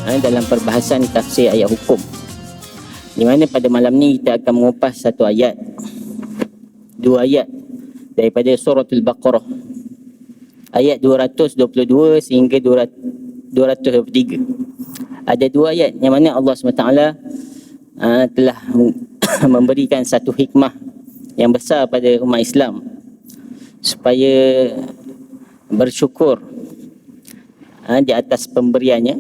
dalam perbahasan tafsir ayat hukum, di mana pada malam ni kita akan mengupas satu ayat, dua ayat daripada suratul Baqarah, ayat 222 sehingga 223. Ada dua ayat yang mana Allah SWT telah memberikan satu hikmah yang besar pada umat Islam supaya bersyukur di atas pemberiannya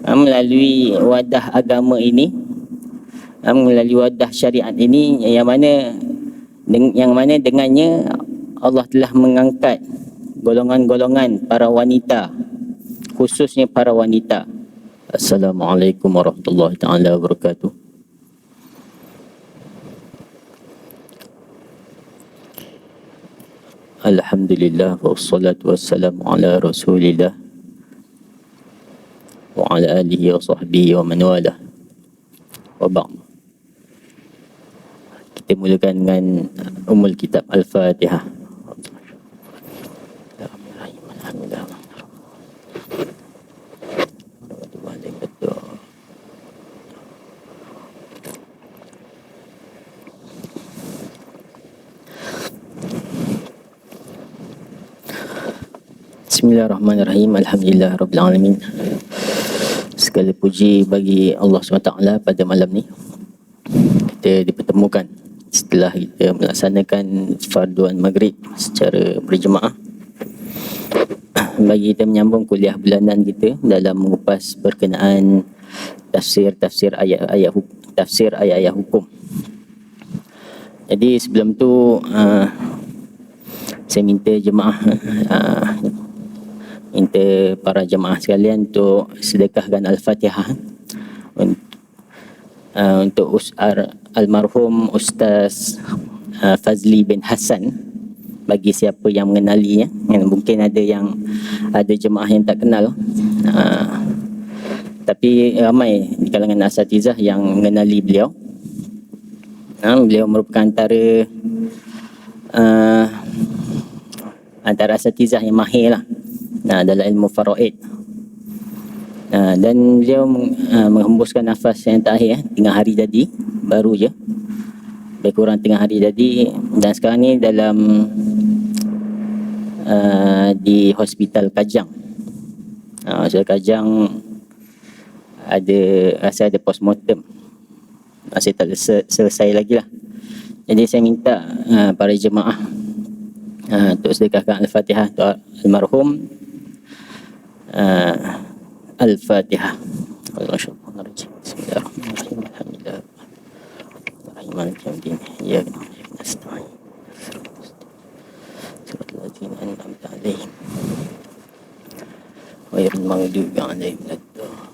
melalui wadah agama ini, melalui wadah syariat ini, yang mana dengannya Allah telah mengangkat golongan-golongan para wanita, khususnya para wanita. Assalamualaikum warahmatullahi taala wabarakatuh. Alhamdulillah wassalatu wassalamu ala Rasulillah wa ala alihi wa sahbihi wa man wala. Wa ba'd. Kita mulakan dengan Ummul Kitab Al-Fatihah. Bismillahirrahmanirrahim. Alhamdulillah Rabbil Alamin. Segala puji bagi Allah SWT pada malam ni. Kita dipertemukan setelah kita melaksanakan farduan maghrib secara berjemaah, bagi kita menyambung kuliah bulanan kita dalam mengupas berkenaan tafsir ayat-ayat hukum. Jadi sebelum tu saya minta minta para jemaah sekalian untuk sedekahkan Al-Fatihah untuk almarhum Ustaz Fazli bin Hassan, bagi siapa yang mengenalinya. Mungkin ada jemaah yang tak kenal, tapi ramai di kalangan asatizah yang mengenali beliau. Beliau merupakan antara asatizah yang mahir lah dalam ilmu faraid. Dan beliau menghembuskan nafas yang terakhir tengah hari tadi, baru je, lebih kurang tengah hari tadi, dan sekarang ni dalam di Hospital Kajang. Hospital Kajang rasa ada postmortem, masih tak selesai lagi lah. Jadi saya minta para jemaah untuk sedekahkan Al-Fatihah untuk almarhum. Al-Fatihah. Bismillahirrahmanirrahim. Alhamdulillah. Maliki yaumiddin. Iyyaka na'budu wa iyyaka nasta'in. Shiratal ladzina an'amta 'alaihim ghairil maghdubi 'alaihim waladdallin.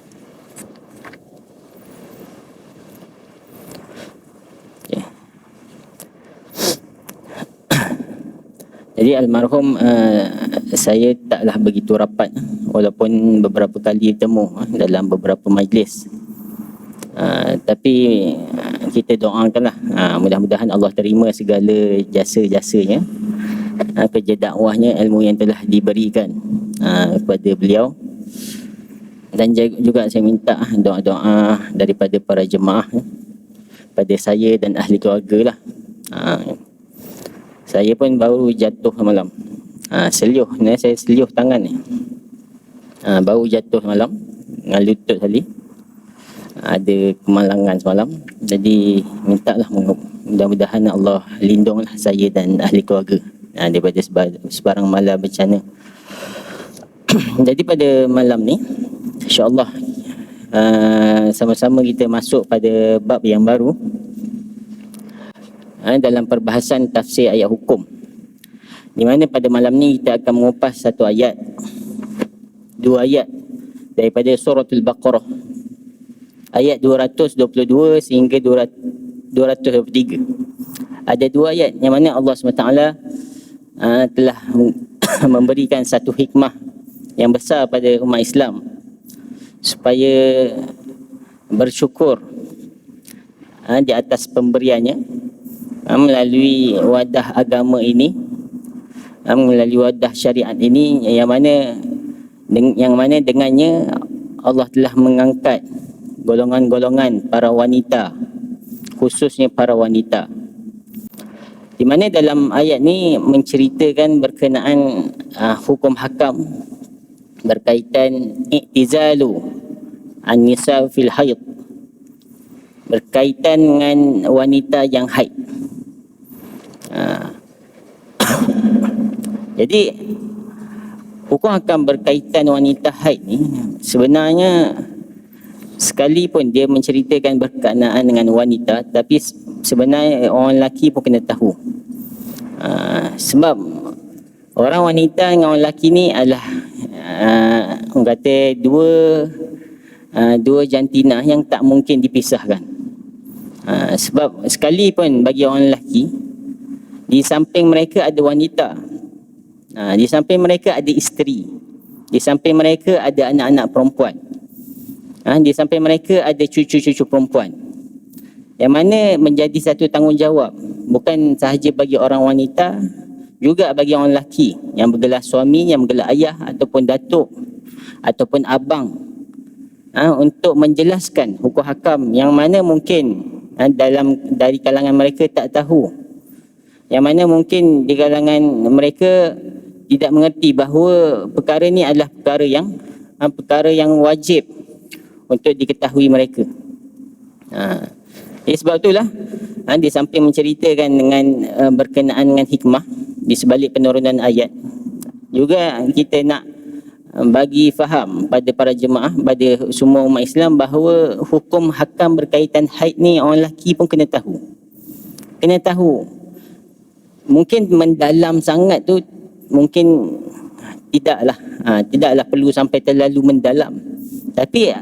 Jadi almarhum saya taklah begitu rapat, walaupun beberapa kali bertemu dalam beberapa majlis. Tapi kita doakanlah, mudah-mudahan Allah terima segala jasa-jasanya, kerja dakwahnya, ilmu yang telah diberikan kepada beliau. Dan juga saya minta doa-doa daripada para jemaah pada saya dan ahli keluarga lah. Saya pun baru jatuh malam, seliuh ni, saya seliuh tangan ni, baru jatuh malam dengan lutut tadi, ada kemalangan semalam. Jadi mintalah mudah-mudahan Allah lindunglah saya dan ahli keluarga daripada sebarang mala bencana. Jadi pada malam ni insya-Allah sama-sama kita masuk pada bab yang baru dalam perbahasan tafsir ayat hukum, di mana pada malam ni kita akan mengupas satu ayat, dua ayat daripada suratul Baqarah, ayat 222 sehingga 223. Ada dua ayat yang mana Allah SWT telah memberikan satu hikmah yang besar pada umat Islam supaya bersyukur di atas pemberiannya melalui wadah agama ini, melalui wadah syariat ini, yang mana dengannya Allah telah mengangkat golongan-golongan para wanita, khususnya para wanita, di mana dalam ayat ni menceritakan berkenaan hukum hakam berkaitan i'tizalu an-nisa fil haid, berkaitan dengan wanita yang haid. Jadi hukum hakam berkaitan wanita haid ni sebenarnya sekalipun dia menceritakan berkenaan dengan wanita, tapi sebenarnya orang lelaki pun kena tahu. Sebab orang wanita dengan orang lelaki ni adalah orang kata dua jantina yang tak mungkin dipisahkan. Sebab sekalipun bagi orang lelaki, di samping mereka ada wanita, di samping mereka ada isteri, di samping mereka ada anak-anak perempuan, di samping mereka ada cucu-cucu perempuan, yang mana menjadi satu tanggungjawab bukan sahaja bagi orang wanita, juga bagi orang lelaki yang bergelar suami, yang bergelar ayah ataupun datuk ataupun abang, untuk menjelaskan hukum hakam yang mana mungkin dari kalangan mereka tak tahu, yang mana mungkin di kalangan mereka tidak mengerti bahawa perkara ni adalah perkara yang wajib untuk diketahui mereka. Sebab itulah di samping menceritakan dengan berkenaan dengan hikmah di sebalik penurunan ayat, juga kita nak bagi faham pada para jemaah, pada semua umat Islam, bahawa hukum hakam berkaitan haid ni orang lelaki pun kena tahu. Kena tahu. Mungkin mendalam sangat tu mungkin tidaklah perlu sampai terlalu mendalam. Tapi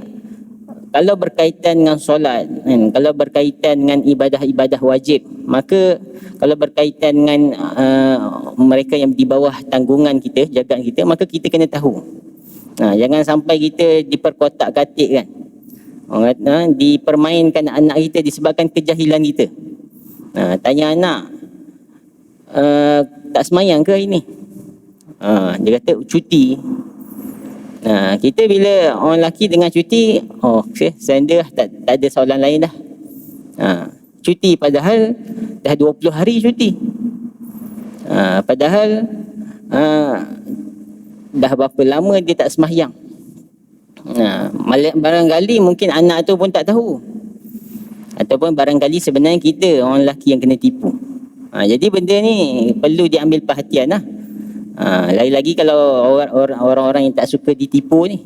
kalau berkaitan dengan solat, kalau berkaitan dengan ibadah-ibadah wajib, maka kalau berkaitan dengan mereka yang di bawah tanggungan kita, jagaan kita, maka kita kena tahu. Jangan sampai kita diperkotak-katik kan. Orang kata, dipermainkan anak kita disebabkan kejahilan kita. Tanya anak, tak semayang ke hari ni? Dia kata cuti. Kita bila orang lelaki dengan cuti, senda tak ada soalan lain dah. Cuti padahal dah 20 hari cuti. Padahal dah berapa lama dia tak sembahyang. Barangkali mungkin anak tu pun tak tahu, ataupun barangkali sebenarnya kita orang lelaki yang kena tipu. Jadi benda ni perlu diambil perhatian lah. Lagi-lagi kalau orang-orang yang tak suka ditipu ni.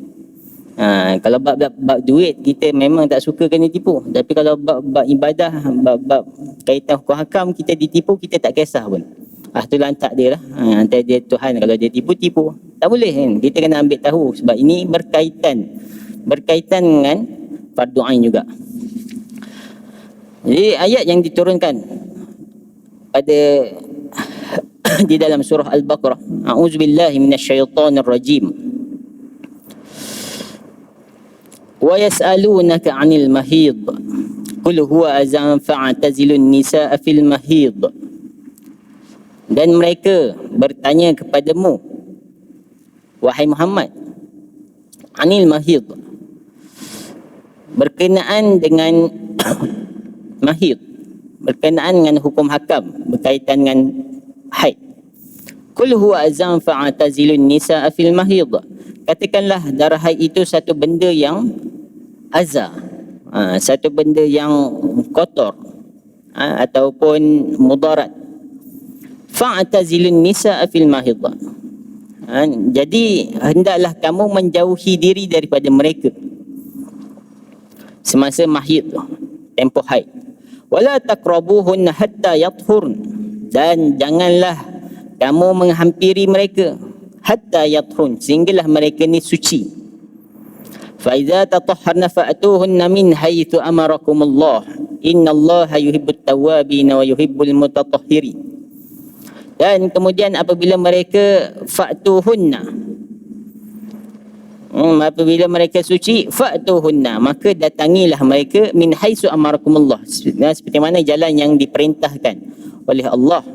Kalau bab duit, kita memang tak suka kena tipu. Tapi kalau bab ibadah, bab kaitan hukum hakam, kita ditipu, kita tak kisah pun. Tu lantak dia lah. Antara dia Tuhan, kalau dia tipu. Tak boleh kan. Kita kena ambil tahu sebab ini berkaitan dengan fardu ain juga. Jadi ayat yang diturunkan pada di dalam surah Al-Baqarah, a'udzubillahi minasyaitonir rajim. Wa yas'alunaka 'anil mahid qul huwa azan fa'tazilun nisaa fil mahid. Dan mereka bertanya kepadamu, wahai Muhammad, 'anil mahid, berkenaan dengan mahid, berkenaan dengan hukum hakam berkaitan dengan haid. Qul huwa azan fa'tazilun nisaa fil mahid. Katakanlah darah haid itu satu benda yang azza, satu benda yang kotor, ataupun mudarat. Fa'tazilun nisaa fil mahid. Jadi hendaklah kamu menjauhi diri daripada mereka semasa mahid, tempoh haid. Wala taqrabuhunna hatta yathurn. Dan janganlah kamu menghampiri mereka hatta yathurn, sehinggalah mereka ni suci. Fa idza tatahharna fa'tuhunna min haitsu amarakumullah. Innallaha yuhibbut tawwabin wa yuhibbul mutatahhirin. Dan kemudian apabila mereka fa'tuhunna, apabila mereka suci, fa'tuhunna, maka datangilah mereka min haitsu amarakumullah, seperti mana jalan yang diperintahkan oleh Allah.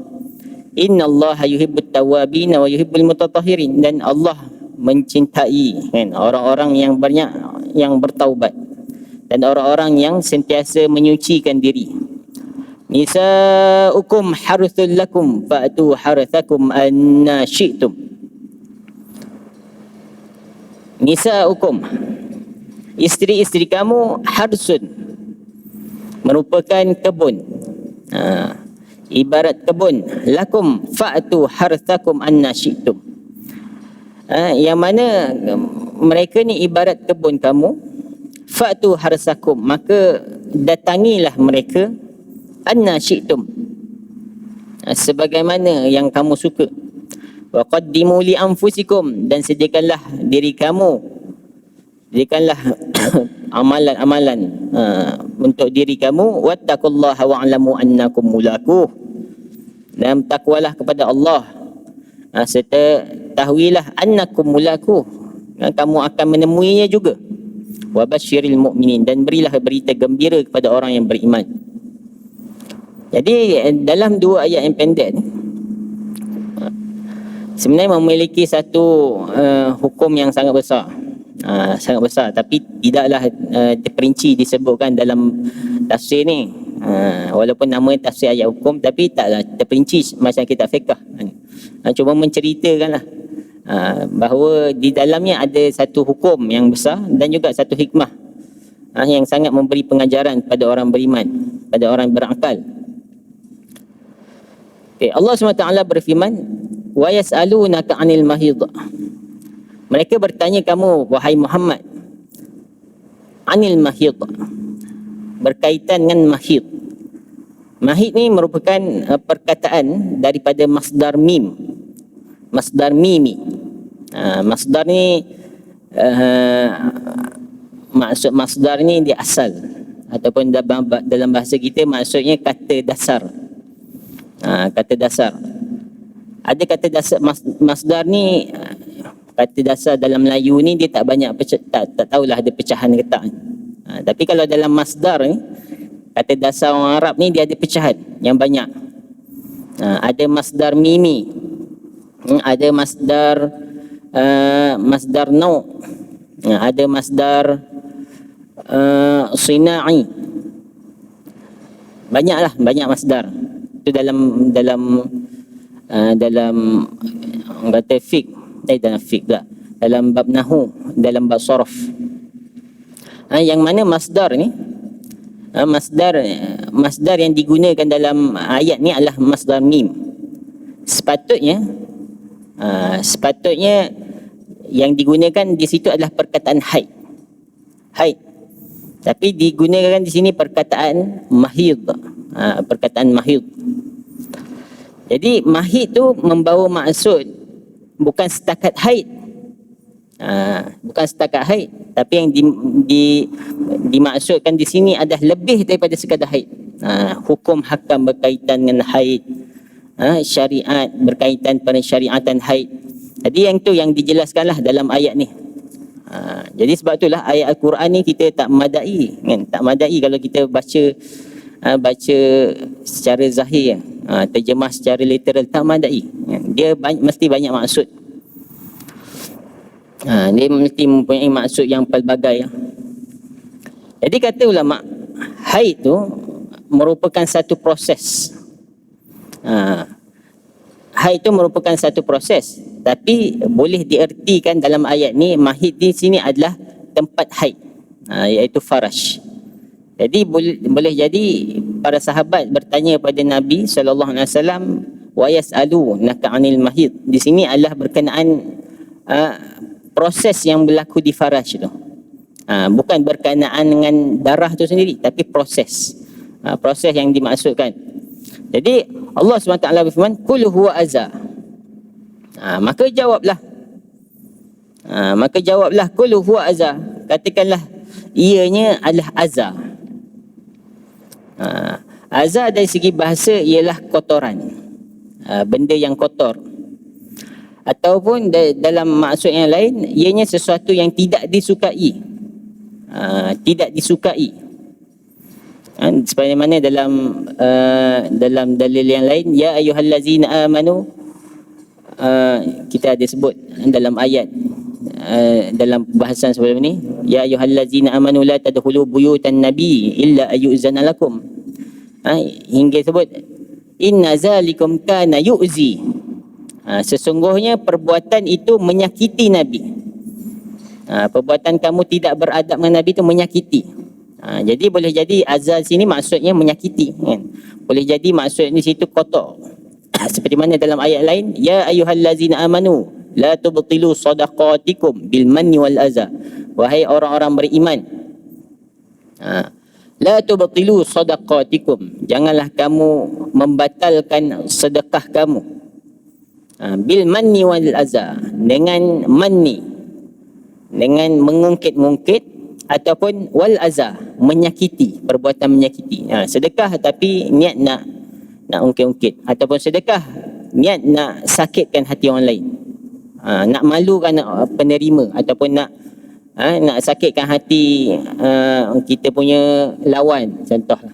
Innallaha yuhibbut tawwabin wa yuhibbul mutatahhirin. Dan Allah mencintai kan orang-orang yang banyak yang bertaubat dan orang-orang yang sentiasa menyucikan diri. Nisa'ukum harthul lakum fa'tu harthakum anna syi'tum. Nisa'ukum, isteri-isteri kamu, harsun, merupakan kebun, ibarat kebun. Lakum fa'tu harthakum anna syi'tum, yang mana mereka ni ibarat kebun kamu. Fa'tu harsakum, maka datangilah mereka, anna syi'tum, sebagaimana yang kamu suka. Wa qaddimu li anfusikum, dan sediakanlah diri kamu, sediakanlah amalan-amalan untuk diri kamu. Wattaqullaha wa'lamu annakum mulaquh, dan takwalah kepada Allah, serta tahuilah annakum mulaquh, kamu akan menemuinya juga. Wa basyiril mu'minin, dan berilah berita gembira kepada orang yang beriman. Jadi dalam dua ayat yang pendek ni sebenarnya memiliki satu hukum yang sangat besar, sangat besar, tapi tidaklah terperinci disebutkan dalam tafsir ni. Walaupun namanya tafsir ayat hukum, tapi taklah terperinci macam kitab fiqh. Cuma menceritakanlah bahawa di dalamnya ada satu hukum yang besar dan juga satu hikmah yang sangat memberi pengajaran pada orang beriman, pada orang berakal. Okay, Allah SWT berfirman, wa yas'alunaka 'anil mahid. Mereka bertanya kamu wahai Muhammad, 'anil mahid, berkaitan dengan mahid. Mahid ni merupakan perkataan daripada masdar mim, masdar mimi. Masdar ni maksud masdar ni dia asal, ataupun dalam bahasa kita maksudnya kata dasar. Kata dasar. Ada kata dasar masdar ni, kata dasar dalam Melayu ni dia tak banyak tak tahulah ada pecahan ke tak. Tapi kalau dalam masdar ni, kata dasar orang Arab ni dia ada pecahan yang banyak. Ada masdar mimi, ada masdar masdar nau', ada masdar sina'i. Banyaklah, banyak masdar. Itu dalam orang kata fiqh, dalam fiqh tak, dalam bab nahu, dalam bab saraf. Yang mana masdar ni, masdar yang digunakan dalam ayat ni adalah masdar mim. Sepatutnya yang digunakan di situ adalah perkataan haid. Tapi digunakan di sini perkataan mahid, perkataan mahid. Jadi mahid tu membawa maksud bukan setakat haid, bukan setakat haid, tapi yang dimaksudkan di sini adalah lebih daripada sekadar haid. Hukum hakam berkaitan dengan haid, syariat berkaitan pada syariatan haid. Jadi yang tu yang dijelaskanlah dalam ayat ni. Jadi sebab itulah ayat Al-Quran ni kita tak madai kan? Tak madai kalau kita baca secara zahir, terjemah secara literal, tak madai. Dia mesti banyak maksud. Dia mesti mempunyai maksud yang pelbagai. Jadi kata ulama, haid tu merupakan satu proses. Haid itu merupakan satu proses, tapi boleh diertikan dalam ayat ni, mahid di sini adalah tempat haid, iaitu farash. Jadi boleh jadi para sahabat bertanya pada Nabi SAW, wa yas'alunaka 'anil mahid. Di sini adalah berkenaan proses yang berlaku di farash tu. Bukan berkenaan dengan darah tu sendiri, tapi proses yang dimaksudkan. Jadi Allah SWT berfirman, qul huwa azza. Maka jawablah, qul huwa azza, katakanlah ianya adalah azza. Azza dari segi bahasa ialah kotoran, benda yang kotor, ataupun dalam maksud yang lain ianya sesuatu yang tidak disukai, sebagaimana dalam dalil yang lain, ya ayyuhallazina amanu, kita ada sebut dalam ayat dalam bahasan sebelum ni, ya ayyuhallazina amanu la tadkhulu buyutan nabi illa ayyuzana lakum. Hingga sebut inna zalikum kana yu'zi. Sesungguhnya perbuatan itu menyakiti Nabi. Perbuatan kamu tidak beradab dengan Nabi itu menyakiti. Jadi boleh jadi azal sini maksudnya menyakiti, kan? Boleh jadi maksud di situ kotor. Seperti mana dalam ayat lain, ya ayyuhallazina amanu la tubtilu sadaqatikum bil manni wal adza. Wahai orang-orang beriman, la tubtilu sadaqatikum, janganlah kamu membatalkan sedekah kamu, bil manni wal adza, dengan manni, dengan mengungkit-ungkit, ataupun wal adza, menyakiti, perbuatan menyakiti. Sedekah tapi niat nak ungkit-ungkit, ataupun sedekah niat nak sakitkan hati orang lain, nak malukan penerima, ataupun nak sakitkan hati kita punya lawan, contohlah.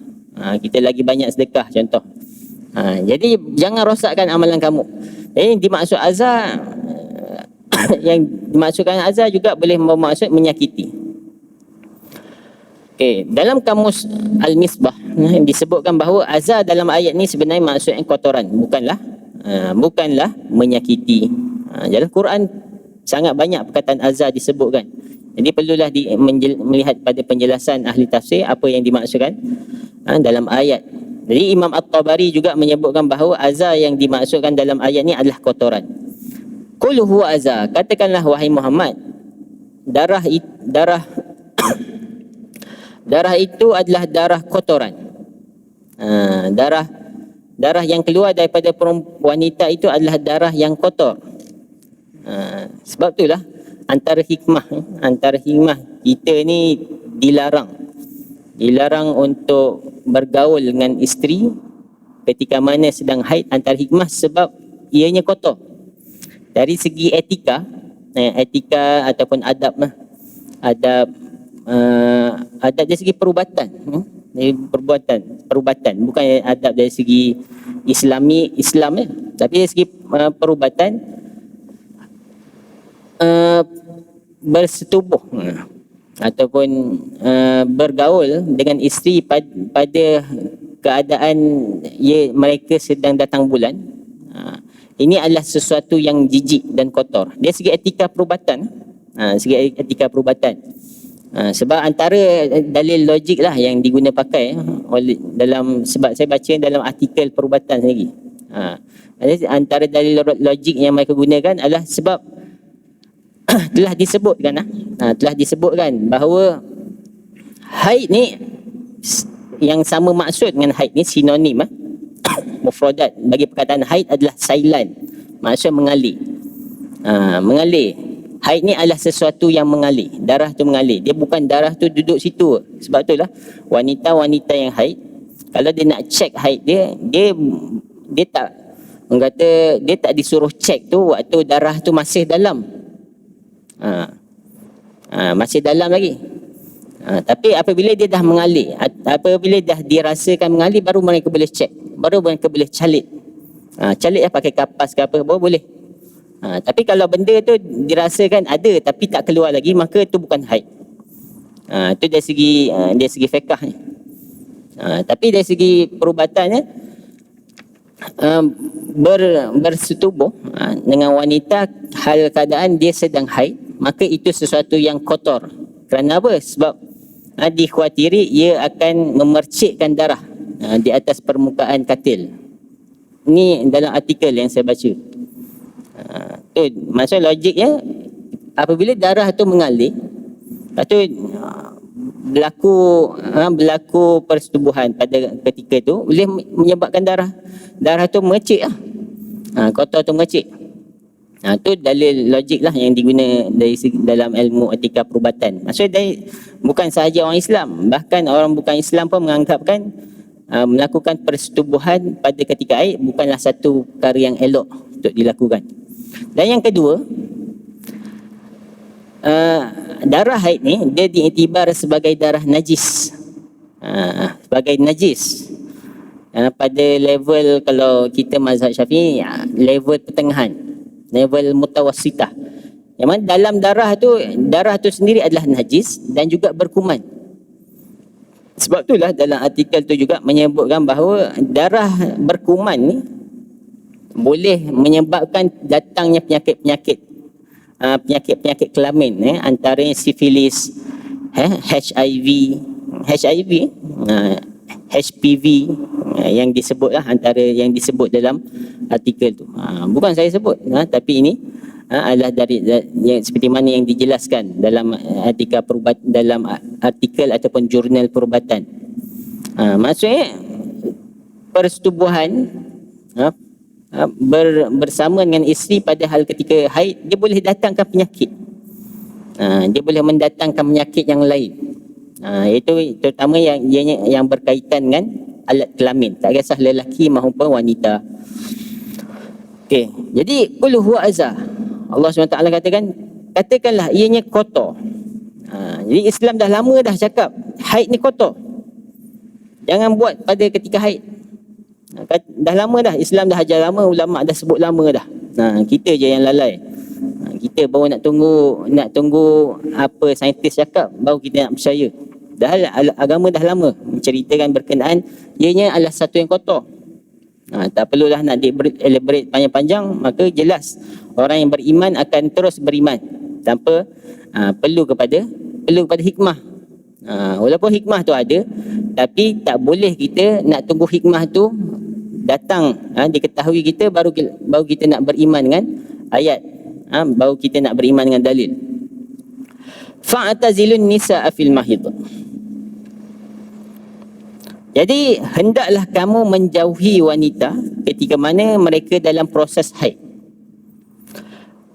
Kita lagi banyak sedekah, contoh. Jadi jangan rosakkan amalan kamu. Jadi dimaksud azab yang dimaksudkan azab juga boleh bermaksud menyakiti. Okey, dalam kamus Al-Misbah disebutkan bahawa azab dalam ayat ni sebenarnya maksudnya kotoran, bukanlah menyakiti. Dalam Quran sangat banyak perkataan azab disebutkan. Jadi perlulah melihat pada penjelasan ahli tafsir apa yang dimaksudkan dalam ayat. Jadi Imam At-Tabari juga menyebutkan bahawa azab yang dimaksudkan dalam ayat ni adalah kotoran. Qul huwa azab, katakanlah wahai Muhammad, darah itu adalah darah kotoran. Darah yang keluar daripada wanita itu adalah darah yang kotor. Sebab itulah antara hikmah kita ni dilarang untuk bergaul dengan isteri ketika mana sedang haid. Antara hikmah sebab ianya kotor. Dari segi etika ataupun adab dari segi perubatan, perubatan bukan adab dari segi Islam tapi dari segi perubatan, bersetubuh ataupun bergaul dengan isteri pada keadaan mereka sedang datang bulan, ini adalah sesuatu yang jijik dan kotor dari segi etika perubatan. Sebab antara dalil logik lah yang diguna pakai sebab saya baca dalam artikel perubatan sendiri. Antara dalil logik yang mereka gunakan adalah sebab telah disebutkan bahawa haid ni yang sama maksud dengan haid ni sinonim, mufradat bagi perkataan haid adalah sailan, maksud mengalir. Haid ni adalah sesuatu yang mengalir, darah tu mengalir. Dia bukan darah tu duduk situ. Sebab itulah wanita-wanita yang haid, kalau dia nak cek haid dia tak, orang kata dia tak disuruh cek tu waktu darah tu masih dalam. Masih dalam lagi. Tapi apabila dia dah mengalir, apabila dah dirasakan mengalir, baru mereka boleh cek, baru mereka boleh calit. Calit pakai kapas ke apa, baru boleh. Tapi kalau benda tu dirasakan ada tapi tak keluar lagi, maka itu bukan haid. Itu dari segi fiqh ni. Tapi dari segi perubatannya, bersetubuh dengan wanita hal keadaan dia sedang haid, maka itu sesuatu yang kotor. Kerana apa? Sebab dikhawatiri ia akan memercikkan darah di atas permukaan katil. Ini dalam artikel yang saya baca. Maksud logiknya, apabila darah tu mengalir, lepas tu berlaku persetubuhan pada ketika tu, boleh menyebabkan darah tu mengecik lah. Kotor tu mengecik. Itu dalil logik lah yang diguna dalam ilmu etika perubatan. Maksudnya bukan sahaja orang Islam, bahkan orang bukan Islam pun menganggapkan melakukan persetubuhan pada ketika haid bukanlah satu perkara yang elok untuk dilakukan. Dan yang kedua, darah haid ni dia diiktibar sebagai darah najis. Sebagai najis. Pada level, kalau kita mazhab Syafi'i, level pertengahan, level mutawassitah. Yang mana dalam darah tu sendiri adalah najis dan juga berkuman. Sebab itulah dalam artikel tu juga menyebutkan bahawa darah berkuman ni boleh menyebabkan datangnya penyakit-penyakit kelamin, antaranya sifilis, HIV, HPV, yang disebutlah antara yang disebut dalam artikel tu. Bukan saya sebut, tapi ini adalah dari yang seperti mana yang dijelaskan dalam artikel ataupun jurnal perubatan. Maksudnya persetubuhan bersama dengan isteri pada hal ketika haid, dia boleh datangkan penyakit. Dia boleh mendatangkan penyakit yang lain. Itu terutama yang berkaitan dengan alat kelamin, tak kisah lelaki maupun wanita. Okey, jadi qul huwa azza. Allah SWT katakanlah ianya kotor. Jadi Islam dah lama dah cakap haid ni kotor. Jangan buat pada ketika haid. Dah lama dah, Islam dah ajar lama, ulama dah sebut lama dah. Kita je yang lalai. Kita baru nak tunggu apa saintis cakap baru kita nak percaya. Dah agama dah lama menceritakan berkenaan ianya adalah satu yang kotor. Tak perlulah nak elaborate panjang-panjang, maka jelas orang yang beriman akan terus beriman tanpa perlu kepada hikmah. Walaupun hikmah tu ada, tapi tak boleh kita nak tunggu hikmah tu datang, diketahui kita baru kita nak beriman dengan ayat, baru kita nak beriman dengan dalil. Fa'tazilun nisa'a fil mahid. Jadi hendaklah kamu menjauhi wanita ketika mana mereka dalam proses haid.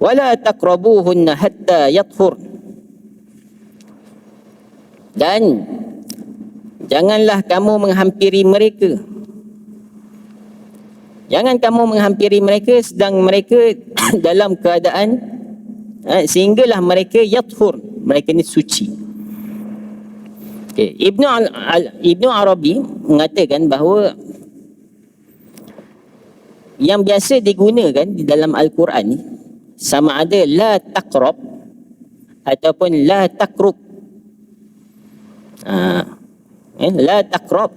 Wala taqrabuhunna hatta yathur. Dan janganlah kamu menghampiri mereka. Jangan kamu menghampiri mereka sedang mereka dalam keadaan sehinggalah mereka yathur, mereka ni suci. Okay. Ibnu Arabi mengatakan bahawa yang biasa digunakan di dalam Al-Quran ni sama ada la taqrab ataupun la takrub. La taqrab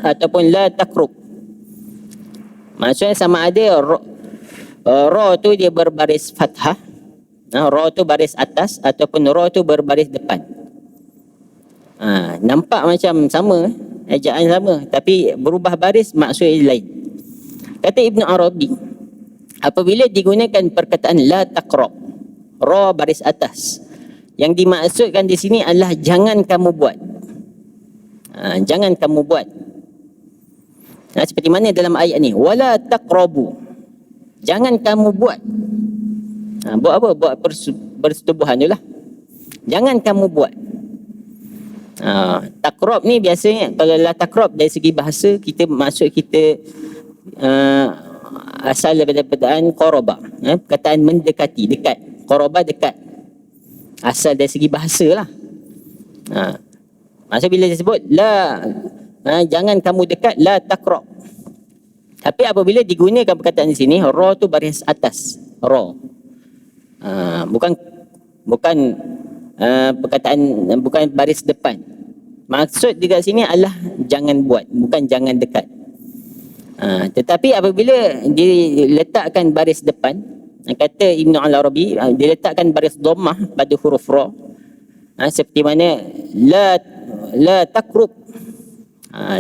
ataupun la takrub. Maksudnya sama ada ra tu dia berbaris fathah, ra tu baris atas ataupun ra tu berbaris depan. Nampak macam sama, ejaan sama, tapi berubah baris maksudnya lain. Kata Ibnu Arabi, apabila digunakan perkataan la taqrab, ra baris atas, yang dimaksudkan di sini adalah jangan kamu buat. Jangan kamu buat. Seperti mana dalam ayat ni, wala taqrabu. Jangan kamu buat. Buat apa? Buat persetubuhan tu lah. Jangan kamu buat. Takrab ni biasanya, kalau la takrab dari segi bahasa, kita maksud kita asal daripada perkataan qaraba, perkataan mendekati, dekat. Qaraba dekat, asal dari segi bahasa lah. Maksud bila disebut la, jangan kamu dekat, la takrab. Tapi apabila digunakan perkataan di sini, ra tu baris atas, ra, bukan perkataan, bukan baris depan. Maksud di kat sini adalah jangan buat, bukan jangan dekat. Tetapi apabila diletakkan baris depan, kata Ibnu Arabi, diletakkan baris dhammah pada huruf ra, seperti mana la takrub,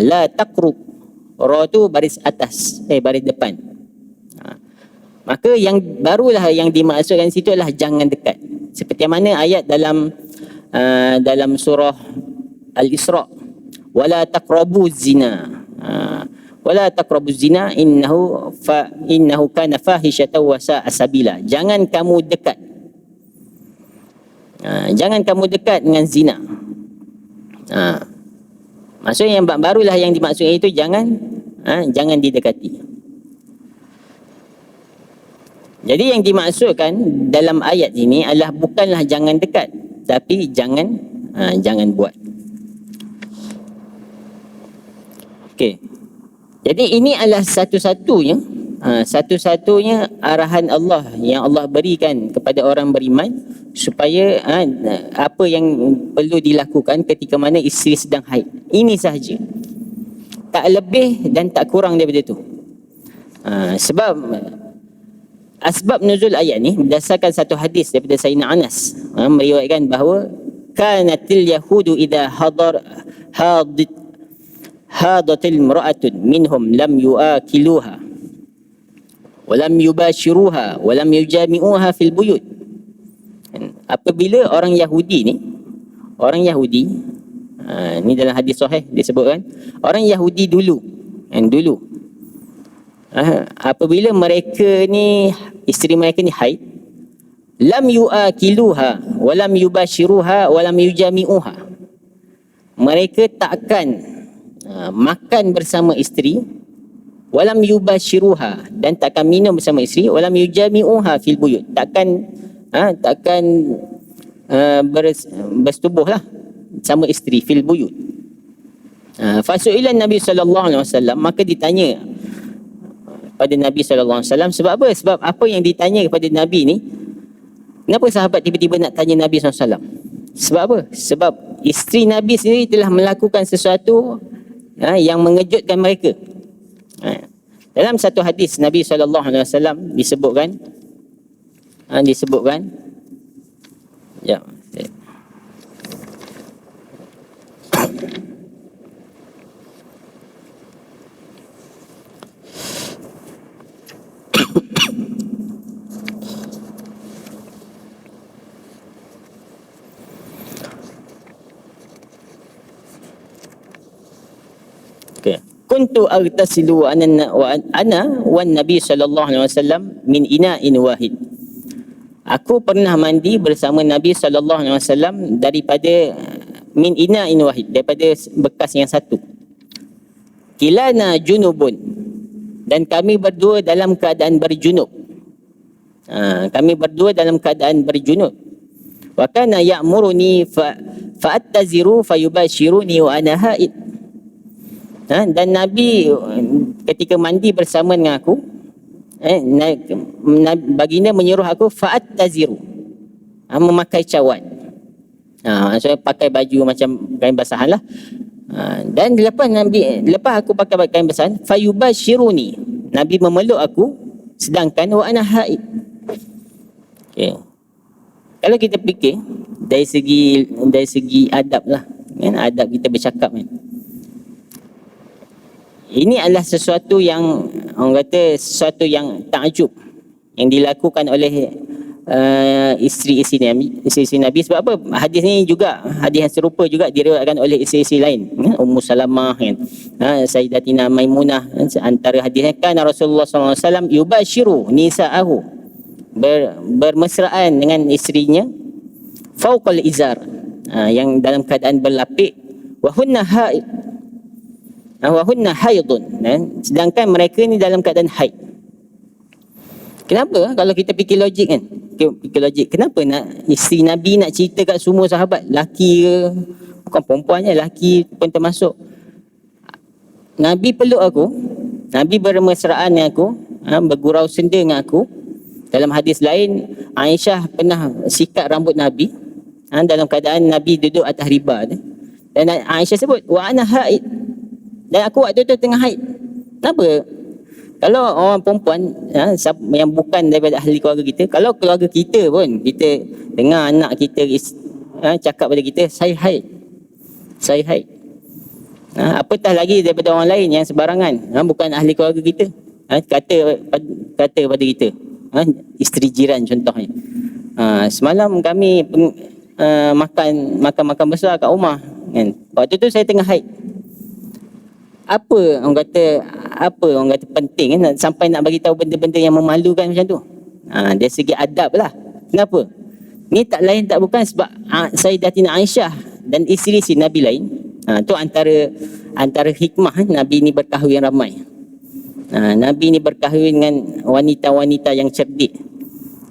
la takrub, ra tu baris atas, baris depan. Maka yang barulah yang dimaksudkan situ adalah jangan dekat. Seperti mana ayat dalam surah Al-Isra, wala taqrabu zina, wala taqrabu zina innahu kana fahishatan wa sa'a sabila. Jangan kamu dekat, jangan kamu dekat dengan zina. Maksudnya yang barulah yang dimaksudkan itu jangan didekati. Jadi yang dimaksudkan dalam ayat ini adalah bukanlah jangan dekat, tapi jangan buat. Okey. Jadi ini adalah satu-satunya satu-satunya arahan Allah yang Allah berikan kepada orang beriman supaya apa yang perlu dilakukan ketika mana isteri sedang haid. Ini sahaja. Tak lebih dan tak kurang daripada itu. Sebab asbab nuzul ayat ni berdasarkan satu hadis daripada Sayyidina Anas, meriwayatkan bahawa kanatil yahudu idza hadatil imra'atun minhum lam yuakiluha walam yubashiruha walam yujami'uha fil buyut. Apabila orang Yahudi ni dalam hadis sahih disebutkan orang Yahudi dulu apabila mereka ni, isteri mereka ni haid, lam yuakiluha walam yubashiruha walam yujami'uha, mereka takkan makan bersama isteri, walam yubashiruha, dan takkan minum bersama isteri, walam yujami'uha fil buyut, takkan bersetubuh lah sama isteri fil buyut. Fasu'ilan Nabi SAW, maka ditanya pada Nabi SAW. Sebab apa? Sebab apa yang ditanya kepada Nabi ni, kenapa sahabat tiba-tiba nak tanya Nabi SAW? Sebab apa? Sebab isteri Nabi sendiri telah melakukan sesuatu yang mengejutkan mereka. Dalam satu hadis Nabi SAW disebutkan kuntu aghtasilu wa ana wan nabi sallallahu alaihi wasallam min ina'in wahid. Aku pernah mandi bersama Nabi sallallahu alaihi wasallam daripada min ina'in wahid, daripada bekas yang satu. Kilana junubun, dan kami berdua dalam keadaan berjunub. Kami berdua dalam keadaan berjunub. Wa kana ya'muruni fa'attaziru fayubashiruni wa ana haid. Dan Nabi ketika mandi bersama dengan aku, baginda menyuruh aku fa'attaziru, memakai cawan. Maksudnya pakai baju macam kain basahan lah. Dan lepas aku pakai kain basahan, fayubashiruni, Nabi memeluk aku sedangkan wa ana haid. Okay. Kalau kita fikir dari segi adab lah, kan, adab kita bercakap kan, ini adalah sesuatu yang orang kata sesuatu yang takjub yang dilakukan oleh isteri-isteri Nabi. Sebab apa? Hadis ni juga, hadis yang serupa juga diriwayatkan oleh isteri-isteri lain. Ummu Salamah kan, Sayyidatina Maimunah. Antara hadisnya kan Rasulullah SAW yubashiru nisa'ahu, bermesraan dengan isterinya, fauqal izar, yang dalam keadaan berlapik, wa hunna haidun, sedangkan mereka ni dalam keadaan haid. Kenapa? Kalau kita fikir logik kan, kenapa nak isteri Nabi nak cerita kat semua sahabat, laki ke, bukan perempuannya, laki pun termasuk. Nabi peluk aku, Nabi bermesraan dengan aku, bergurau senda dengan aku. Dalam hadis lain, Aisyah pernah sikat rambut Nabi dalam keadaan Nabi duduk atas riba. Dan Aisyah sebut, wa ana haid, dan aku waktu tu tengah haid. Kenapa? Kalau orang perempuan yang bukan daripada ahli keluarga kita, kalau keluarga kita pun, kita dengar anak kita cakap pada kita, saya haid. Apatah lagi daripada orang lain yang sebarangan, bukan ahli keluarga kita, kata pada kita, isteri jiran contohnya. Semalam kami makan besar kat rumah kan. Waktu tu saya tengah haid. Apa orang kata penting kan, sampai nak bagi tahu benda-benda yang memalukan macam tu. Dari segi adab lah. Kenapa? Ni tak lain tak bukan sebab Sayyidatina Aisyah dan isteri Nabi lain. Tu antara hikmah Nabi ni berkahwin ramai. Nabi ni berkahwin dengan wanita-wanita yang cerdik.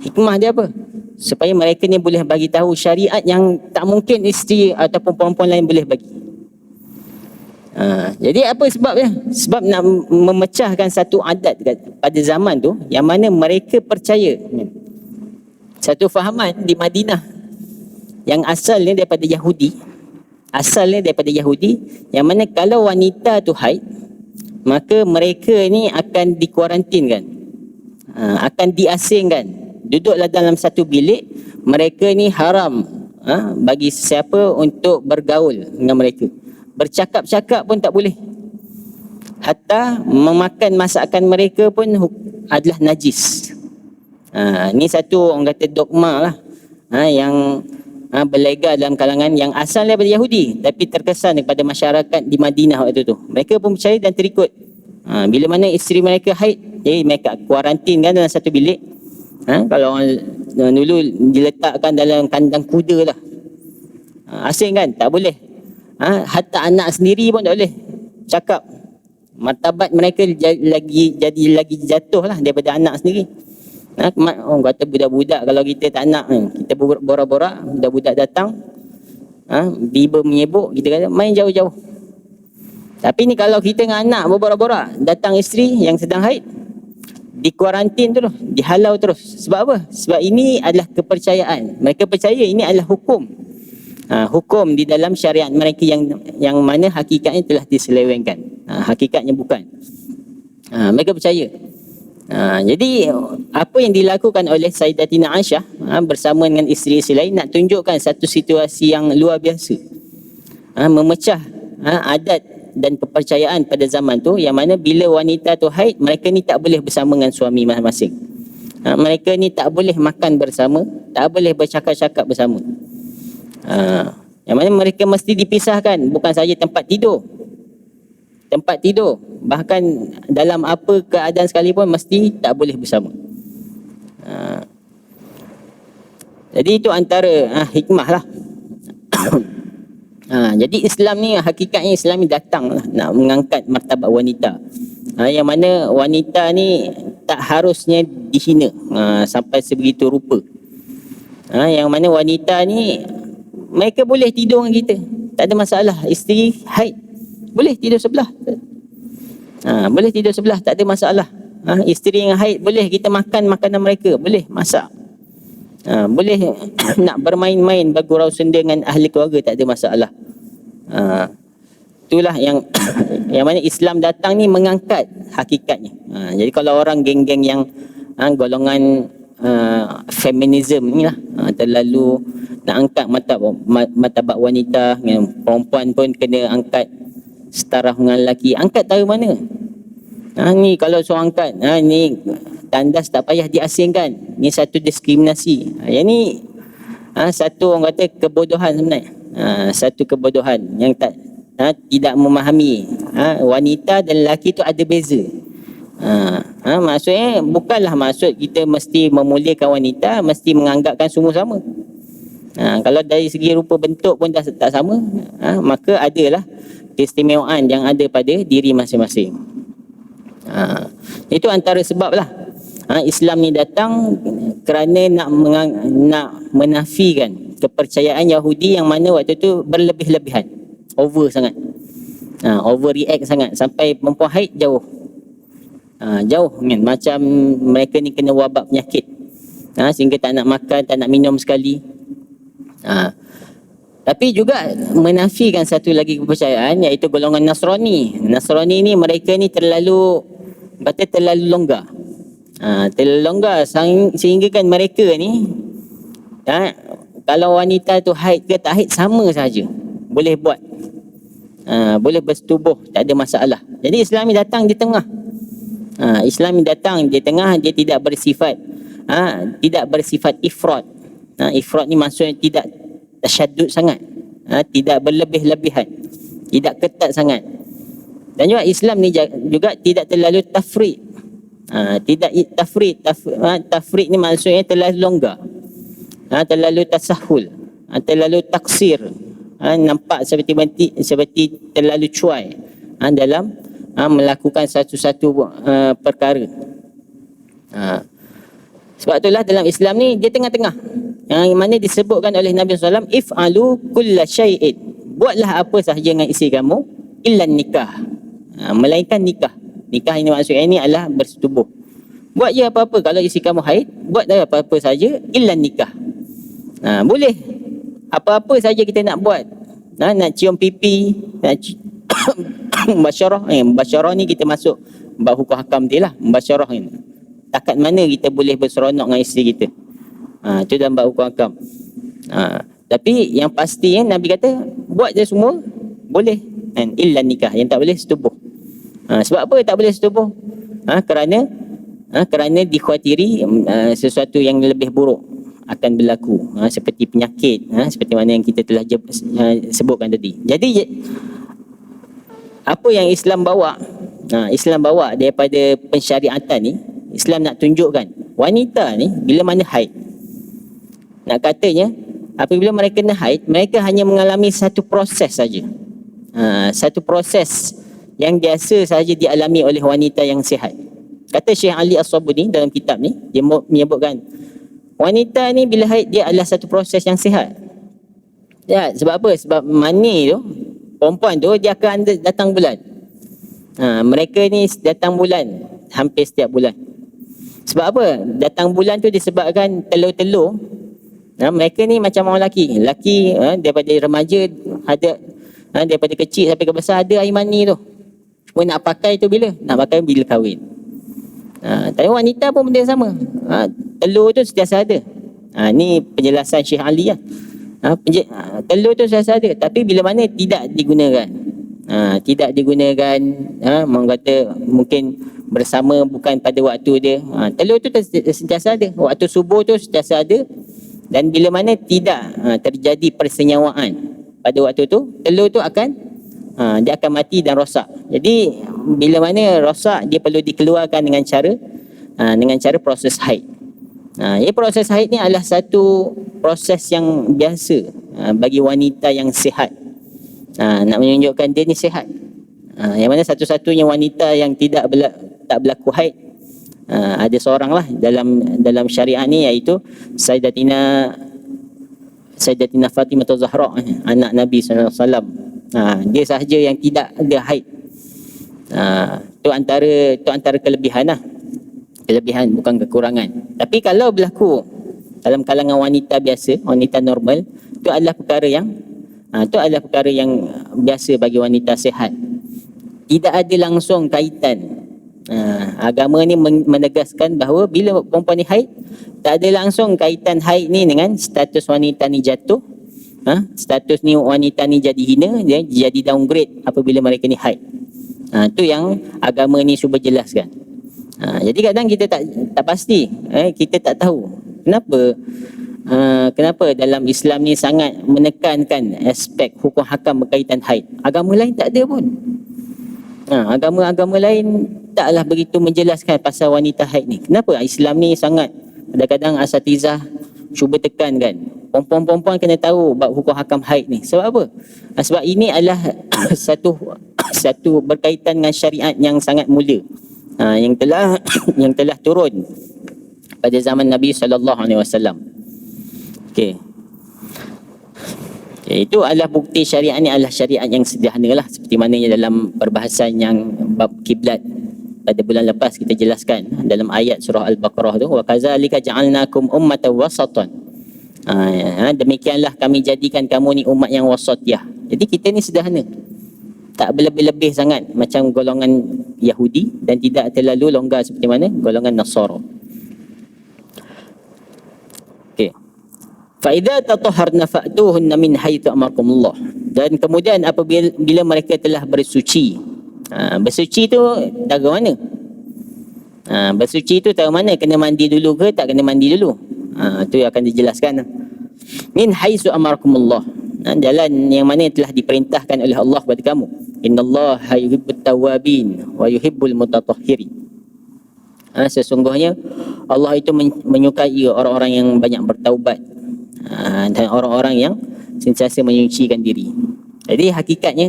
Hikmah dia apa? Supaya mereka ni boleh bagi tahu syariat yang tak mungkin isteri ataupun perempuan lain boleh bagi. Jadi apa sebabnya? Sebab nak memecahkan satu adat pada zaman tu yang mana mereka percaya satu fahaman di Madinah yang asalnya daripada Yahudi, yang mana kalau wanita tu haid, maka mereka ni akan dikuarantinkan, akan diasingkan, duduklah dalam satu bilik. Mereka ni haram bagi sesiapa untuk bergaul dengan mereka, bercakap-cakap pun tak boleh, hatta memakan masakan mereka pun adalah najis. Ni satu orang kata dogma lah, yang berlega dalam kalangan yang asal daripada Yahudi tapi terkesan kepada masyarakat di Madinah waktu tu. Mereka pun percaya dan terikut. Bila mana isteri mereka haid, jadi mereka kuarantin kan dalam satu bilik. Kalau orang dulu diletakkan dalam kandang kuda lah, asing kan, tak boleh. Hatta anak sendiri pun tak boleh cakap. Martabat mereka jadi lagi jatuh lah daripada anak sendiri. Orang kata budak-budak, kalau kita tak nak, kita borak-borak, budak-budak datang, tiba menyebuk, kita kata main jauh-jauh. Tapi ni kalau kita dengan anak borak-borak, datang isteri yang sedang haid, dikuarantin terus, dihalau terus. Sebab apa? Sebab ini adalah kepercayaan. Mereka percaya ini adalah hukum. Hukum di dalam syariat mereka yang mana hakikatnya telah diselewengkan. Hakikatnya bukan. Mereka percaya. Jadi apa yang dilakukan oleh Sayyidatina Aisyah bersama dengan isteri-isteri lain nak tunjukkan satu situasi yang luar biasa, memecah adat dan kepercayaan pada zaman tu, yang mana bila wanita tu haid, mereka ni tak boleh bersama dengan suami masing-masing. Mereka ni tak boleh makan bersama, tak boleh bercakap-cakap bersama. Yang mana mereka mesti dipisahkan, bukan saja tempat tidur, bahkan dalam apa keadaan sekalipun mesti tak boleh bersama. Jadi itu antara hikmah lah. Jadi Islam ni, hakikatnya Islam ni datang lah, nak mengangkat martabat wanita, yang mana wanita ni tak harusnya dihina sampai sebegitu rupa. Yang mana wanita ni mereka boleh tidur dengan kita, tak ada masalah. Isteri haid boleh tidur sebelah, boleh tidur sebelah, tak ada masalah. Isteri yang haid boleh kita makan makanan mereka, boleh masak, boleh nak bermain-main, bergurau senda dengan ahli keluarga, tak ada masalah. Itulah yang yang mana Islam datang ni mengangkat hakikatnya. Jadi kalau orang geng-geng yang golongan feminism ni lah, terlalu nak angkat martabat wanita, perempuan pun kena angkat setara dengan lelaki. Angkat tahu mana? Ni kalau seorang angkat, ni tandas tak payah diasingkan. Ni satu diskriminasi. Yang ni satu orang kata kebodohan sebenarnya. Satu kebodohan yang tidak memahami wanita dan lelaki tu ada beza. Maksudnya bukanlah maksud kita mesti memuliakan wanita, mesti menganggapkan semua sama. Kalau dari segi rupa bentuk pun dah tak sama, maka adalah keistimewaan yang ada pada diri masing-masing. Itu antara sebab lah Islam ni datang kerana nak menafikan kepercayaan Yahudi yang mana waktu tu berlebih-lebihan, over sangat, overreact sangat, sampai perempuan haid jauh kan? Macam mereka ni kena wabak penyakit, sehingga tak nak makan, tak nak minum sekali. Tapi juga menafikan satu lagi kepercayaan, iaitu golongan Nasrani. Nasrani ni mereka ni terlalu longgar. Terlalu longgar sehingga kan mereka ni kalau wanita tu haid ke tak haid sama saja, boleh buat, boleh bersetubuh, tak ada masalah. Jadi Islam ni datang di tengah. Islam ni datang di tengah, dia tidak bersifat ifrat. Ifrat ni maksudnya tidak tasyaddud sangat, tidak berlebih-lebihan, tidak ketat sangat. Dan juga Islam ni juga tidak terlalu tafrid. Tidak tafrid ni maksudnya terlalu longgar, terlalu tasahul, terlalu taksir, nampak seperti terlalu cuai dalam melakukan satu-satu perkara. Sebab itulah dalam Islam ni dia tengah-tengah, yang mana disebutkan oleh Nabi SAW, if'alu kulla syai'in, buatlah apa sahaja dengan isteri kamu, illa nikah. Melainkan nikah. Nikah ini maksudnya ini adalah bersetubuh. Buat je apa-apa. Kalau isteri kamu haid, buat dah apa-apa saja illa nikah. Boleh. Apa-apa saja kita nak buat. Nak cium pipi, nak mubasyarah. Mubasyarah ni kita masuk bab hukum hakam dia lah. Mubasyarah ni. Takat mana kita boleh berseronok dengan isteri kita. Itu dalam bab hukum hakam. Tapi yang pastinya Nabi kata buat je semua boleh. Illa nikah. Yang tak boleh setubuh. Sebab apa tak boleh setubuh? Kerana dikhawatiri sesuatu yang lebih buruk akan berlaku, seperti penyakit, seperti mana yang kita telah sebutkan tadi. Jadi apa yang Islam bawa, Islam bawa daripada pensyariatan ni, Islam nak tunjukkan wanita ni bila mana haid, nak katanya apabila mereka kena haid, mereka hanya mengalami satu proses saja. Satu proses yang biasa saja dialami oleh wanita yang sihat. Kata Syekh Ali As-Sabuni dalam kitab ni, dia menyebutkan wanita ni bila haid dia adalah satu proses yang sihat. Ya, sebab apa? Sebab mani tu, perempuan tu dia akan datang bulan. Mereka ni datang bulan hampir setiap bulan. Sebab apa? Datang bulan tu disebabkan telur-telur. Mereka ni macam orang lelaki. Lelaki daripada remaja ada, daripada kecil sampai ke besar ada air mani tu. Cuma nak pakai tu bila? Nak pakai bila kahwin. Tapi wanita pun benda sama. Telur tu sentiasa ada. Ni penjelasan Syekh Ali lah. Telur tu sentiasa ada. Tapi bila mana tidak digunakan. Tidak digunakan, orang kata mungkin bersama bukan pada waktu dia. Telur tu sentiasa ada. Waktu subuh tu sentiasa ada. Dan bila mana tidak terjadi persenyawaan pada waktu tu, telur tu akan dia akan mati dan rosak. Jadi bila mana rosak, dia perlu dikeluarkan dengan cara proses haid. Ya, proses haid ni adalah satu proses yang biasa bagi wanita yang sihat. Nak menunjukkan dia ni sihat. Yang mana satu-satunya wanita yang tak berlaku haid, ada seorang lah dalam syariat ni, iaitu Sayyidatina Fatimah Zahra, anak Nabi SAW. Dia sahaja yang tidak ada haid. Itu antara kelebihan lah. Kelebihan bukan kekurangan. Tapi kalau berlaku dalam kalangan wanita biasa, wanita normal, itu adalah perkara yang biasa bagi wanita sihat. Tidak ada langsung kaitan. Agama ni menegaskan bahawa bila perempuan ni haid, tak ada langsung kaitan haid ni dengan status wanita ni jatuh. Status ni wanita ni jadi hina, dia jadi downgrade apabila mereka ni haid. Itu yang agama ni cuba jelaskan. Jadi kadang kita tak pasti, kita tak tahu kenapa dalam Islam ni sangat menekankan aspek hukum hakam berkaitan haid. Agama lain tak ada pun. Agama-agama lain taklah begitu menjelaskan pasal wanita haid ni. Kenapa Islam ni sangat, kadang-kadang asatizah cuba tekankan perempuan-perempuan kena tahu bab hukum hakam haid ni. Sebab apa? Sebab ini adalah satu berkaitan dengan syariat yang sangat mulia, yang telah turun pada zaman Nabi SAW. Okey. Itu adalah bukti syariat ni adalah syariat yang sederhana lah, seperti mana dalam perbahasan yang bab kiblat pada bulan lepas kita jelaskan dalam ayat surah Al-Baqarah tu, wa kadzalika ja'alnakum ummatan wasatan. Demikianlah kami jadikan kamu ni umat yang wasatiyah. Jadi kita ni sederhana, tak berlebih-lebih sangat macam golongan Yahudi, dan tidak terlalu longgar seperti mana golongan Nasara. Okey. Fa idza tatahharna fa'tuhunna min haitsu amarakumullah. Dan kemudian apabila mereka telah bersuci. Bersuci tu cara mana? Bersuci tu cara mana? Kena mandi dulu ke tak kena mandi dulu? Tu akan dijelaskan. Min haitsu amarakumullah. Jalan yang mana telah diperintahkan oleh Allah kepada kamu. Innallaha yuhibbut tawwabin wa yuhibbul mutatahhirin. Sesungguhnya Allah itu menyukai orang-orang yang banyak bertaubat, dan orang-orang yang sentiasa menyucikan diri. Jadi hakikatnya,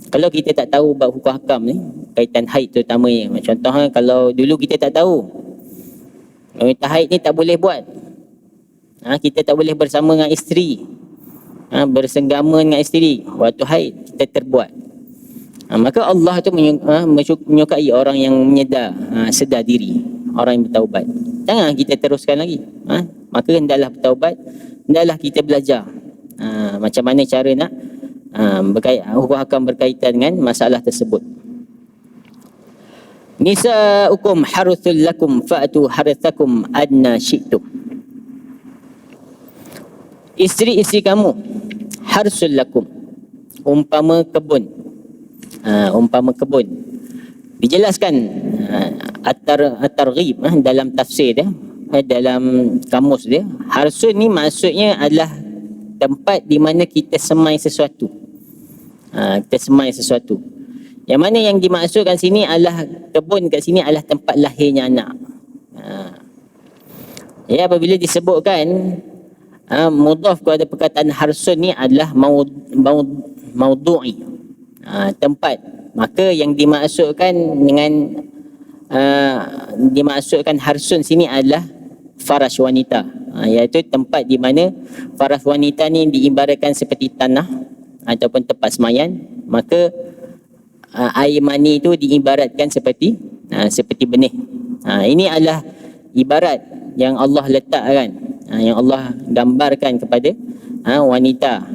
kalau kita tak tahu bab hukum hakam ni, kaitan haid terutamanya, contohnya kalau dulu kita tak tahu wanita haid ni tak boleh buat, kita tak boleh bersama dengan isteri, bersenggama dengan isteri waktu haid, kita terbuat. Maka Allah tu menyukai orang yang sedar diri, orang yang bertaubat. Jangan kita teruskan lagi. Maka hendaklah bertaubat, hendaklah kita belajar macam mana cara nak hukum hakam berkaitan dengan masalah tersebut. Nisa'ukum haruthul lakum fa'atu harathakum adna syi'tum. Isteri-isteri kamu harsul lakum, umpama kebun. Umpama kebun. Dijelaskan at-targhib dalam tafsir dia, dalam kamus dia. Harsul ni maksudnya adalah tempat di mana kita semai sesuatu. Kita semai sesuatu. Yang mana yang dimaksudkan sini adalah kebun, kat sini adalah tempat lahirnya anak. Ya, apabila disebutkan mudhaf kepada perkataan harsun ni adalah maudhu'i, tempat, maka yang dimaksudkan dengan dimaksudkan harsun sini adalah farash wanita, iaitu tempat di mana farash wanita ni diibaratkan seperti tanah ataupun tempat semayan. Maka air mani itu diibaratkan seperti benih. Ini adalah ibarat yang Allah letakkan, yang Allah gambarkan kepada wanita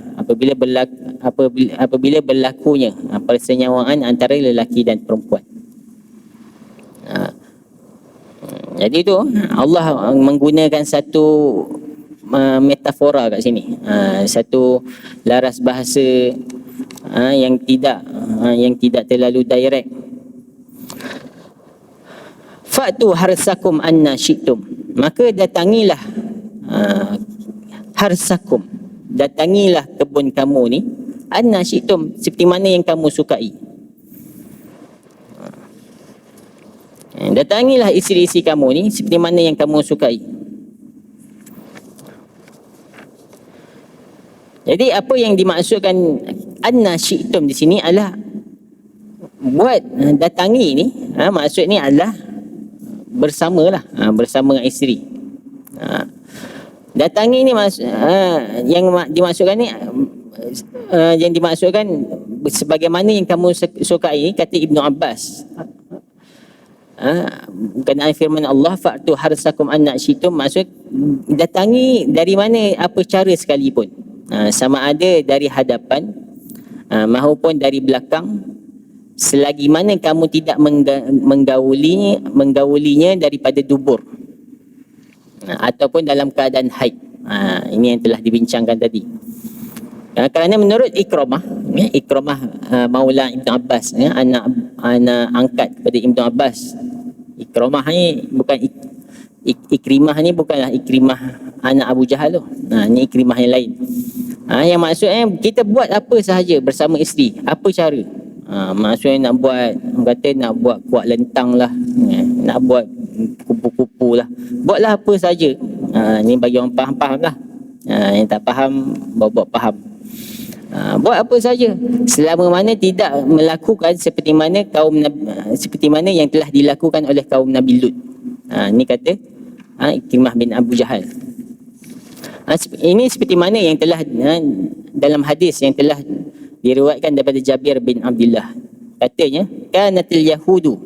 apabila berlakunya persenyawaan antara lelaki dan perempuan. Jadi itu Allah menggunakan satu metafora kat sini, satu laras bahasa yang tidak terlalu direct. Fa'tu harsakum anna syi'tum, maka datangilah harsakum, datangilah kebun kamu ni anna syi'tum, seperti mana yang kamu sukai. Datangilah isteri-isteri kamu ni seperti mana yang kamu sukai. Jadi apa yang dimaksudkan anna syi'tum di sini adalah buat datangi ni, maksud ni adalah bersamalah, bersama dengan isteri. Datangi ni yang dimaksudkan ni, yang dimaksudkan sebagaimana yang kamu sukai, kata Ibnu Abbas. Berkenaan firman Allah fa'tu harsakum anna syi'tum, maksud datangi dari mana, apa cara sekalipun, sama ada dari hadapan maupun dari belakang, selagi mana kamu tidak menggaulinya daripada dubur ataupun dalam keadaan haid. Ini yang telah dibincangkan tadi. Kerana menurut Ikramah Maula Ibn Abbas, anak angkat kepada Ibn Abbas. Ikramah ni bukan Ikrimah ni bukanlah Ikrimah anak Abu Jahal tu. Ni Ikrimah yang lain. Yang maksudnya kita buat apa sahaja bersama isteri. Apa cara? Maksudnya nak buat kuat lentang lah, nak buat kupu-kupu lah, buatlah apa saja. Ni bagi orang faham-faham lah. Yang tak faham, bawa faham. Buat apa saja selama mana tidak melakukan seperti mana yang telah dilakukan oleh kaum Nabi Lut. Ni kata Ikrimah bin Abu Jahal. Ini seperti mana yang telah dalam hadis yang telah diriwayatkan daripada Jabir bin Abdullah. Katanya, kanatil yahudu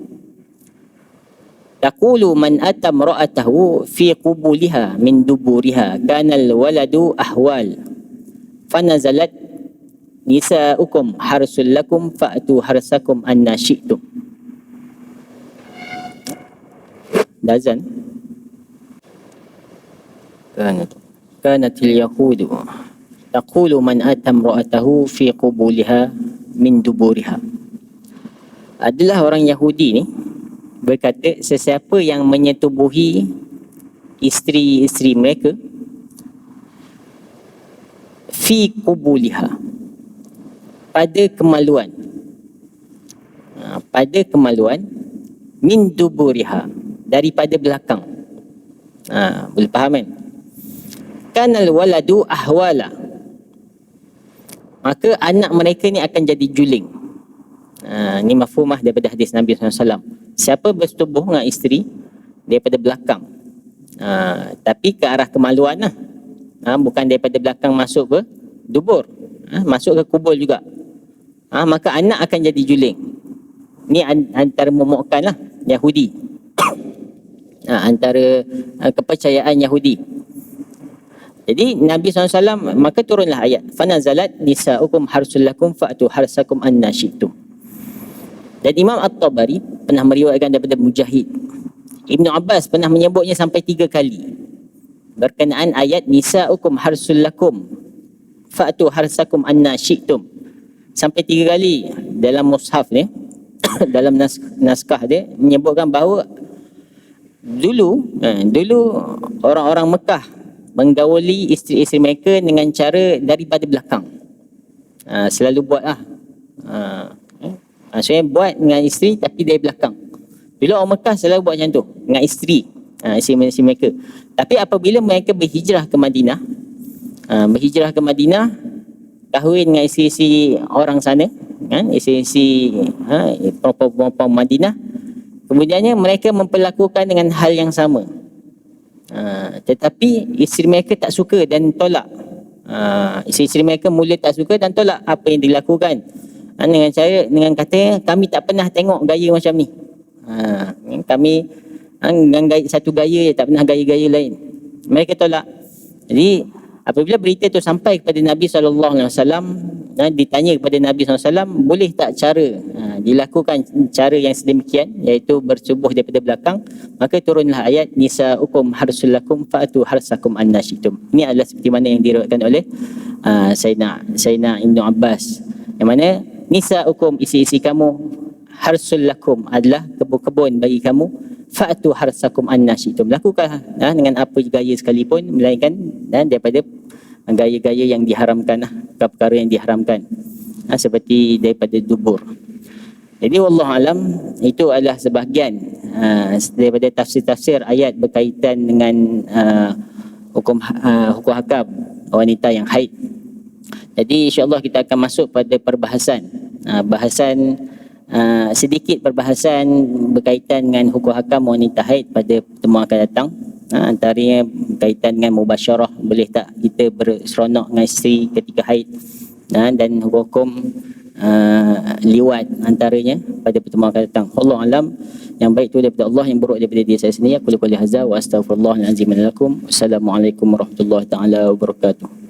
taqulu man atam ra'atahu fi qubuliha min duburiha kanal waladu ahwal fanazalat nisa'ukum harsul lakum fa'tu harsakum anna syi'tum. Dazan kanatil yahudu taqulu man atam ra'atahu fi qubuliha min duburiha. Adalah orang Yahudi ni berkata, sesiapa yang menyetubuhi isteri-isteri mereka fi qubuliha, pada kemaluan, min duburiha, daripada belakang. Boleh faham kan? Kanal waladu ahwala, maka anak mereka ni akan jadi juling. Ni mafhumah daripada hadis Nabi SAW. Siapa bersetubuh dengan isteri daripada belakang, tapi ke arah kemaluan lah, bukan daripada belakang masuk ke dubur, masuk ke kubul juga. maka anak akan jadi juling. Ni antara memuakkan lah Yahudi. Antara kepercayaan Yahudi. Jadi Nabi SAW, maka turunlah ayat fanazalat nisa'ukum harsul lakum fa'tu harsakum anna syi'tum. Dan Imam At-Tabari pernah meriwayatkan daripada Mujahid, Ibnu Abbas pernah menyebutnya sampai 3 kali berkenaan ayat nisa'ukum harsul lakum fa'tu harsakum anna syi'tum. Sampai 3 kali dalam mushaf ni dalam naskah dia menyebutkan bahawa dulu orang-orang Mekah menggauli isteri-isteri mereka dengan cara daripada belakang. Selalu buat lah. Maksudnya buat dengan isteri tapi dari belakang. Dulu orang Mekah selalu buat macam tu dengan isteri, isteri mereka. Tapi apabila mereka berhijrah ke Madinah, kahwin dengan isteri-isteri orang sana, kan, isteri-isteri perempuan-perempuan Madinah, kemudiannya mereka memperlakukan dengan hal yang sama. Tetapi isteri mereka tak suka dan tolak. Isteri mereka mula tak suka dan tolak apa yang dilakukan. Dengan kata kami tak pernah tengok gaya macam ni. Kami dengan satu gaya je, tak pernah gaya-gaya lain. Mereka tolak. Jadi apabila berita tu sampai kepada Nabi SAW, ditanya kepada Nabi SAW, boleh tak cara dilakukan cara yang sedemikian, iaitu bersubuh daripada belakang, maka turunlah ayat nisa'ukum harsul lakum fa'tu harsakum anna syi'tum. Ini adalah seperti mana yang diriwayatkan oleh Sayyidina Ibnu Abbas, yang mana nisa'ukum, isi-isi kamu, harsul lakum adalah kebun-kebun bagi kamu, fa'tu harsakum anna syi'tum, lakukan dengan apa gaya sekalipun, melainkan daripada gaya-gaya yang diharamkan, perkara yang diharamkan, seperti daripada dubur. Jadi wallahualam, itu adalah sebahagian daripada tafsir-tafsir ayat berkaitan dengan hukum hakam wanita yang haid. Jadi insya-Allah kita akan masuk pada perbahasan sedikit perbahasan berkaitan dengan hukum hakam wanita haid pada pertemuan akan datang. Antaranya berkaitan dengan mubasyarah, boleh tak kita berseronok dengan isteri ketika haid, dan hukum liwat antaranya pada pertemuan akan datang. Wallahu alam, yang baik itu daripada Allah, yang buruk daripada diri saya sendiri. Aku qouli hadza wa astaghfirullahal azim lakum. Assalamualaikum warahmatullahi taala wabarakatuh.